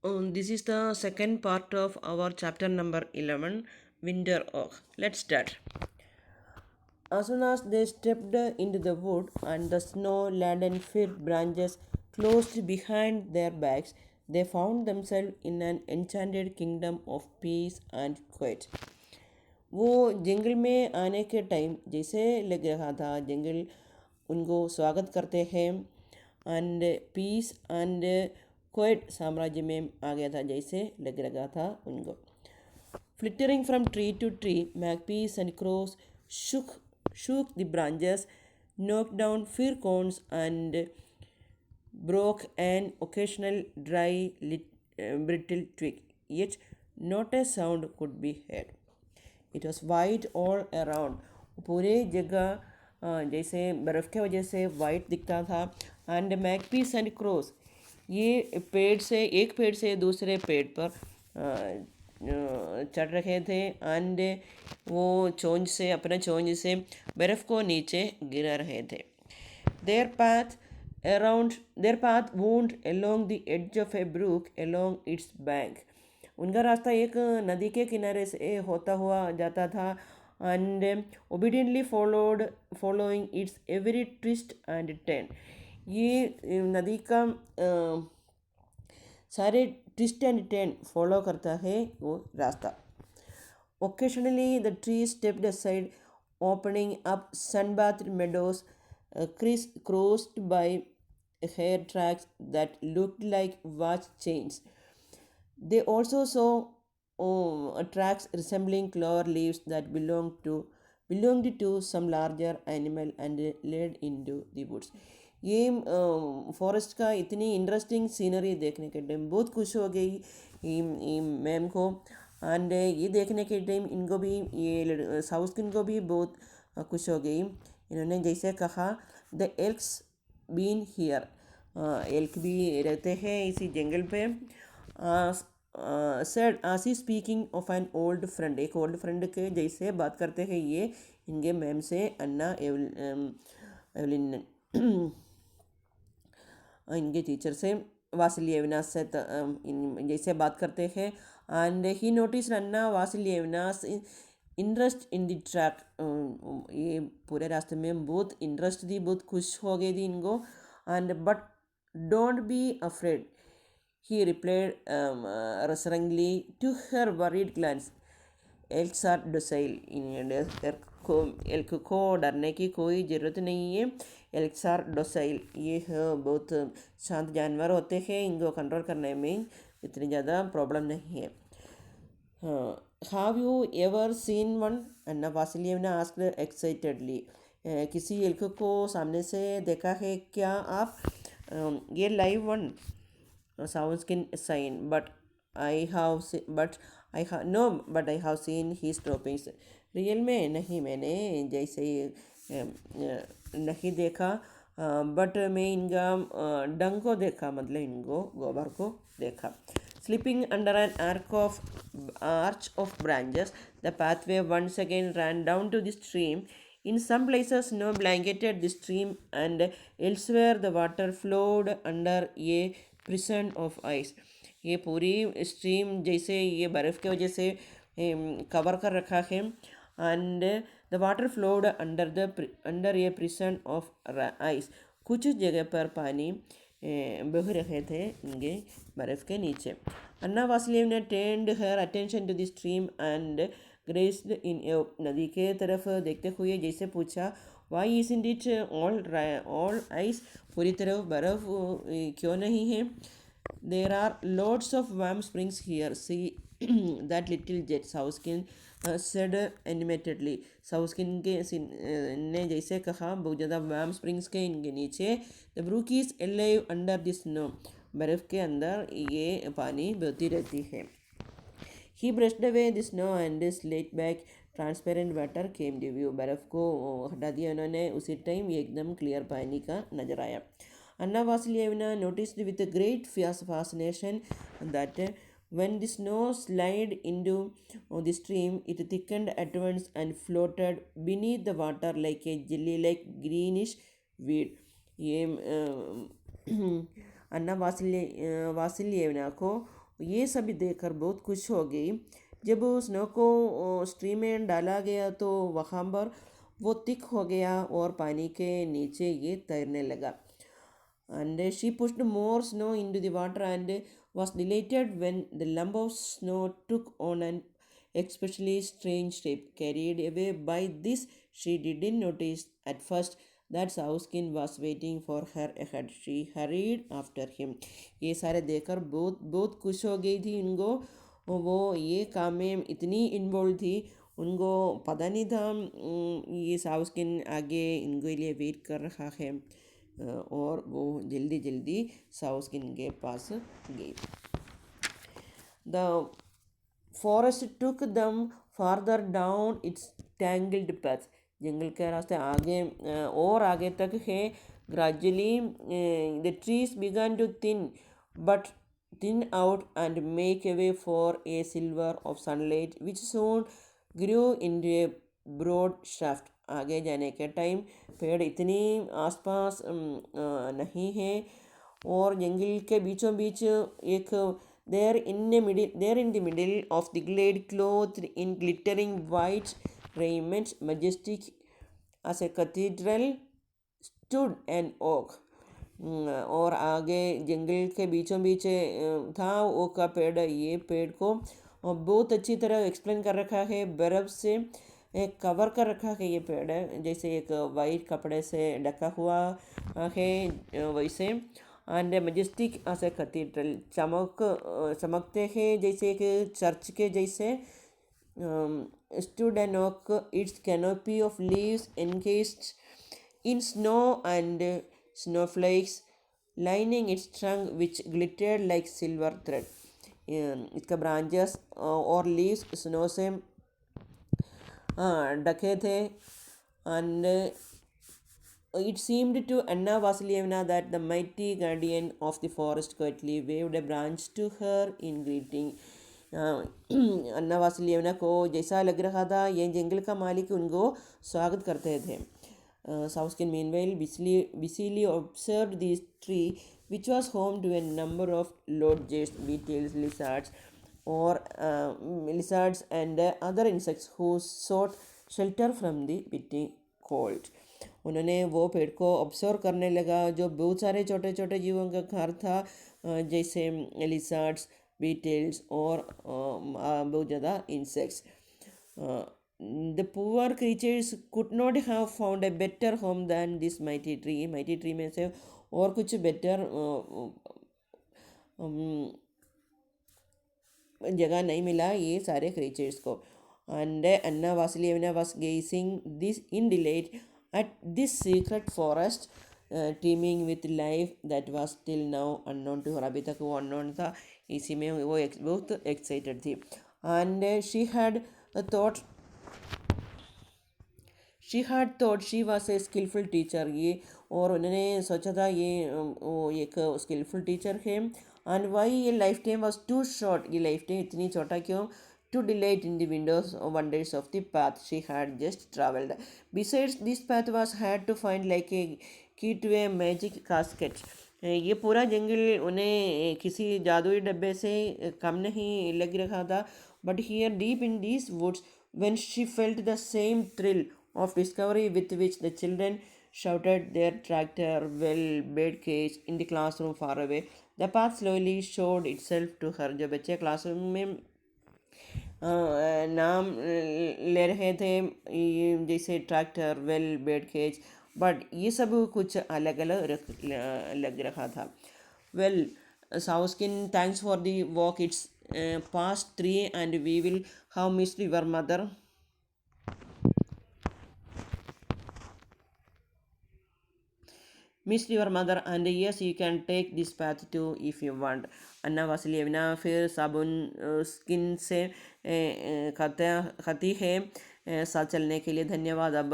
This is the second part of our chapter number 11, Winter Oak. Let's start. As soon as they stepped into the wood and the snow laden fir branches closed behind their backs, they found themselves in an enchanted kingdom of peace and quiet. वो जंगल में आने के time जैसे लग रहा था जंगल उनको स्वागत करते हैं एंड पीस एंड क्वाइट साम्राज्य में आ गया था जैसे लग रहा था उनको. Flittering from tree to tree, magpies and crows shook the branches, knocked down fir cones, and broke an occasional dry, brittle twig. Yet not a sound could be heard. It was white all around. पूरे जगह जैसे बर्फ़ के वजह से white दिखता था. And मैकपीस and cross ये पेड़ से एक पेड़ से दूसरे पेड़ पर चढ़ रहे थे एंड वो चोंच से अपने चोंच से बर्फ़ को नीचे गिरा रहे थे. Their path their path wound along the edge of a brook along its bank. उनका रास्ता एक नदी के किनारे से होता हुआ जाता था and obediently following its every twist and turn. ये नदी का सारे ट्विस्ट एंड टर्न फॉलो करता है वो रास्ता. Occasionally, the trees stepped aside, opening up sun-bathed meadows crisscrossed by hair tracks that looked like watch chains. They also saw tracks resembling clover leaves that belonged to some larger animal and led into the woods. ये forest का इतनी interesting scenery देखने के time बहुत खुश हो गई ma'am को. एंड ये देखने के टाइम इनको भी ये साउथ किन को भी बहुत खुश हो गई. इन्होंने जैसे कहा द एल्क्स बीन हियर, एल्क भी रहते हैं इसी जंगल पे. सेड आसी speaking of an old friend, एक ओल्ड फ्रेंड के जैसे बात करते हैं ये इनके मैम से अन्ना एवलिन इनके टीचर से वासिलिएवना से जैसे बात करते हैं. And he notice Anna Vasilievna interest in the track. ये पूरे रास्ते में बहुत इंटरेस्ट थी, बहुत खुश हो गई थी इनको. And but don't be afraid, he replied reassuringly to her worried glance. Elks are docile. Elk को डरने की कोई ज़रूरत नहीं है. एल्क्स आर डोसाइल, ये बहुत शांत जानवर होते हैं, इनको कंट्रोल करने में इतनी ज़्यादा प्रॉब्लम नहीं है. Have you ever seen one, Anna Vasilievna asked excitedly. किसी एल्क को सामने से देखा है क्या आप? ये live one sounds can sign, but I have seen his droppings. Real में नहीं, मैंने जैसे नहीं देखा बट मैं इनका डंग को देखा, मतलब इनको गोबर को देखा. Slipping under an arch of branches, the pathway once again ran down to the stream. In some places, snow blanketed the stream, and elsewhere, the water flowed under a prison of ice. ये पूरी stream जैसे ये बर्फ़ की वजह से cover कर रखा है. And the water flowed under A precision of ice. कुछ जगह पर पानी बह रहे थे इनके बर्फ़ के नीचे. अन्ना वासिलेव ने tend her attention to the stream and graced in. नदी के तरफ देखते हुए जैसे पूछा, why is in it all ice, पूरी तरफ बर्फ़ क्यों नहीं है? There are loads of warm springs here. See that little jet, Sauskin said animatedly. Sauskin के ने जैसे कहा बहुत ज़्यादा warm springs के इनके नीचे. The brook is alive under the snow. बर्फ़ के अंदर ये पानी बहती रहती है. He brushed away the snow and slid back. Transparent water came to view. बर्फ़ को हटा दिया उन्होंने, उसी टाइम ये एकदम क्लियर पानी का नज़र आया. Anna Vasilievna noticed with a great fascination that when the snow slid into the stream, it thickened at once and floated beneath the water like a jelly-like greenish weed. ये अन्ना वासिलिएवना को ये सभी देखकर बहुत खुश हो गई। जब स्नो को स्ट्रीम में डाला गया तो वहाँ पर वो थिक हो गया और पानी के नीचे ये तैरने लगा। And she pushed more snow into the water and was delighted when the lump of snow took on an especially strange shape. Carried away by this, she didn't notice at first that Sauskin was waiting for her ahead. She hurried after him. ये सारे देखकर बहुत बहुत खुश हो गई थी इनको। वो ये काम में इतनी इन्वॉल्व थी, उनको पता नहीं था ये साउस्किन आगे इनको लिए वेट कर रहा है। और वो जल्दी जल्दी साउस्किन के पास गई। The forest took them farther down its tangled path. जंगल के रास्ते आगे और आगे तक है। Gradually the trees began to thin out and make way for a silver of sunlight which soon grew into a broad shaft. आगे जाने के टाइम पेड़ इतनी आसपास नहीं है और जंगल के बीचों बीच एक there in the middle of the glade, clothed in glittering white raiment, majestic as a cathedral, stood an oak. और आगे जंगल के बीचों बीच था ओक का पेड़। ये पेड़ को बहुत अच्छी तरह एक्सप्लेन कर रखा है, बर्फ़ से एक कवर कर रखा है। ये पेड़ जैसे एक वाइट कपड़े से ढका हुआ है वैसे। And majestic as a cathedral, चमकते हैं जैसे एक चर्च के जैसे। stood an oak, its canopy of leaves encased in snow and snowflakes lining its trunk which glittered like silver thread. इसका ब्रांचेस और लीव्स स्नो से ढके थे। And it seemed to Anna Vasilievna that the mighty guardian of the forest quietly waved a branch to her in greeting. अन्ना वासिलियवना को जैसा लग रहा था ये जंगल का मालिक उनको स्वागत करते थे। Sauskin meanwhile busily observed this tree which was home to a number of lodgers, beetles, lizards and other insects who sought shelter from the bitter cold. उन्होंने वो पेड़ को ऑब्जर्व करने लगा जो बहुत सारे छोटे छोटे जीवों का घर था, जैसे लिजर्ड्स, बीटल्स और बहुत ज़्यादा insects. The poor creatures could not have found a better home than this mighty tree. mighty tree में से और कुछ बेटर जगह नहीं मिला ये सारे क्रीचर्स को। And Anna Vasilievna was gazing this in delight at this secret forest teeming with life that was till now unknown to her. अभी तक वो unknown था, इसी में वो बहुत excited थी। And she had thought she was a skillful teacher. ये और उन्होंने सोचा था ये वो एक skillful teacher है। And why ये life time was too short, ये लाइफ टाइम इतनी छोटा क्यों? To delight in the windows wonders of the path she had just travelled. Besides, this path was hard to find like a key to a magic casket. ये पूरा जंगल उन्हें किसी जादुई डब्बे से कम नहीं लग रहा था। But here deep in these woods, when she felt the same thrill of discovery with which the children shouted their tractor well bed cage in the classroom far away, the path slowly showed itself to her. जो बच्चे classroom में नाम ले रहे थे जैसे tractor, well, bed cage, but ये सब कुछ अलग अलग लग रहा था। Well, Saushkin thanks for the walk, it's past 3 and we will have missed your mother. Missed your mother and yes you can take this path too if you want. अन्ना वासिलियवना फिर साबुन स्किन से खाती है साथ चलने के लिए धन्यवाद। अब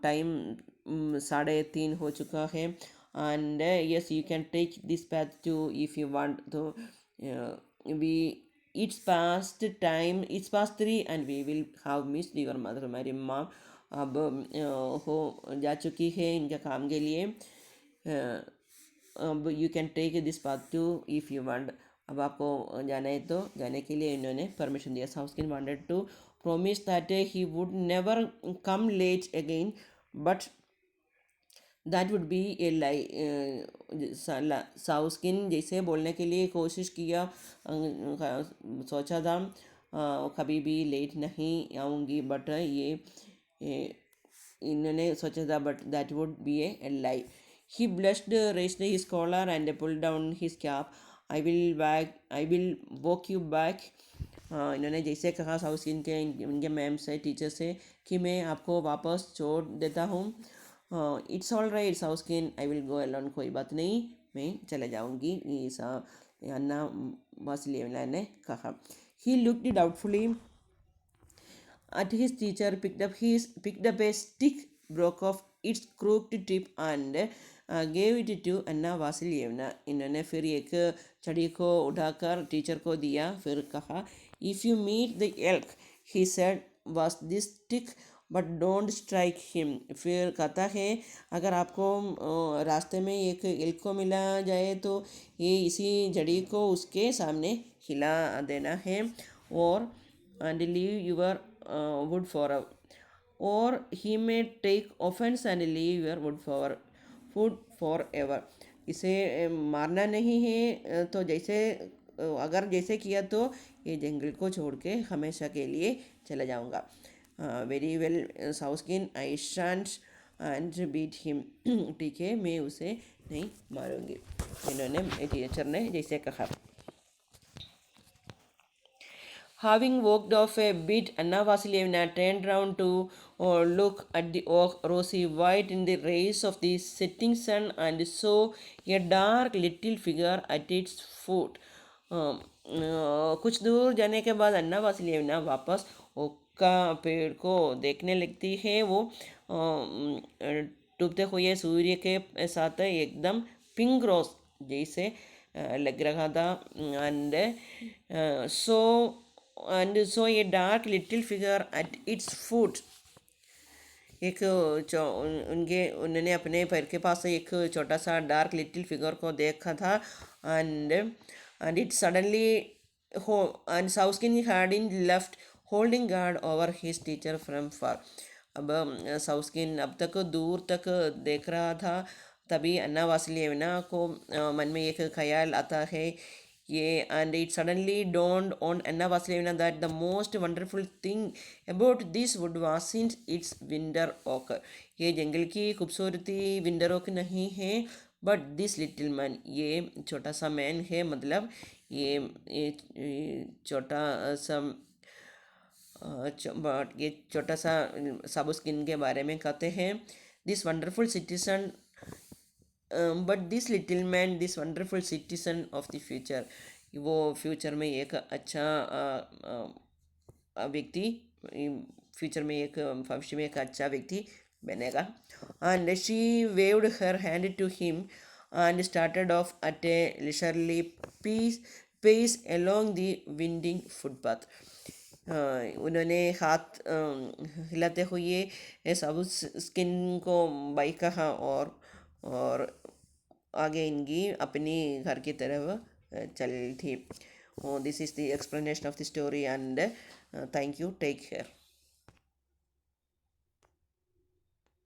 टाइम 3:30 हो चुका है। And yes you can take this path too if you want. तो we it's past 3 and we will have missed your mother. हमारी माँ अब हो जा चुकी है इनके काम के लिए। अब you can take this path too if you want. अब आपको जाना है तो जाने के लिए इन्होंने परमिशन दिया. Saushkin wanted to promise that he would never come late again, but that would be a lie. Saushkin जैसे बोलने के लिए कोशिश किया, सोचा था कभी भी लेट नहीं आऊँगी, बट ये इन्होंने सोचा था, but that would be a lie. He blushed, raised his collar and pull down his cap. I will walk you back. इन्होंने जैसे कहा साउस्किन के इनके मैम से, टीचर से, कि मैं आपको वापस छोड़ देता हूँ. It's all right Saushkin, I will go alone. कोई बात नहीं, मैं चले जाऊँगी, अन्ना वासिलिएवना ने कहा. He looked doubtfully at his teacher, picked up a stick, broke off its crooked tip and gave it to अन्ना वासिलिएवना. इन्होंने फिर एक छड़ी को उठाकर टीचर को दिया. फिर कहा, if you meet the elk, he said, was this stick, but don't strike him. फिर कहता है, अगर आपको रास्ते में एक एल्क को मिला जाए तो ये इसी जड़ी को उसके सामने हिला देना है, और and leave your wood forever, or he may take offense and leave your wood forever. इसे मारना नहीं है, तो जैसे अगर जैसे किया तो ये जंगल को छोड़ के हमेशा के लिए चला जाऊंगा. Very well Saushkin, I shan't and beat him. ठीक है, मैं उसे नहीं मारूंगी, इन्होंने टीचर ने जैसे कहा. Having walked off a bit, Anna Vasilievna turned round to look at the oak, rosy white in the rays of the setting sun, and saw a dark little figure at its foot. कुछ दूर जाने के बाद अन्ना वासिलिएवना वापस okay का पेड़ को देखने लगती है. वो डूबते हुए सूर्य के साथ एकदम पिंक रोज जैसे लग रहा था. And so a dark little figure at its foot. एक उन्होंने अपने पैर के पास एक छोटा सा डार्क लिटिल फिगर को देखा था. And it suddenly and Saushkin had in left holding guard over his teacher from far. अब साउस्किन अब तक दूर तक देख रहा था. तभी अन्ना वासिलिएवना को मन में एक ख्याल आता है ये. And it suddenly dawned on Anna Vasilievna that the most wonderful thing about this wood wasn't its winter oak. ये जंगल की खूबसूरती विंटर ओक नहीं है, बट दिस लिटिल मैन, ये छोटा सा मैन है. मतलब ये छोटा सा ये छोटा सा साबुस्किन के बारे में कहते हैं. This wonderful citizen, but this little man, this wonderful citizen of the future. वो फ्यूचर में एक अच्छा व्यक्ति, फ्यूचर में एक भविष्य में एक अच्छा व्यक्ति बनेगा. And she waved her hand to him and started off at a leisurely pace along the winding footpath. उन्होंने हाथ हिलाते हुए साबुस्किन को बाई कहा, और आगे इनकी अपनी घर की तरफ चली थी. This is the explanation of the story, and thank you, take care.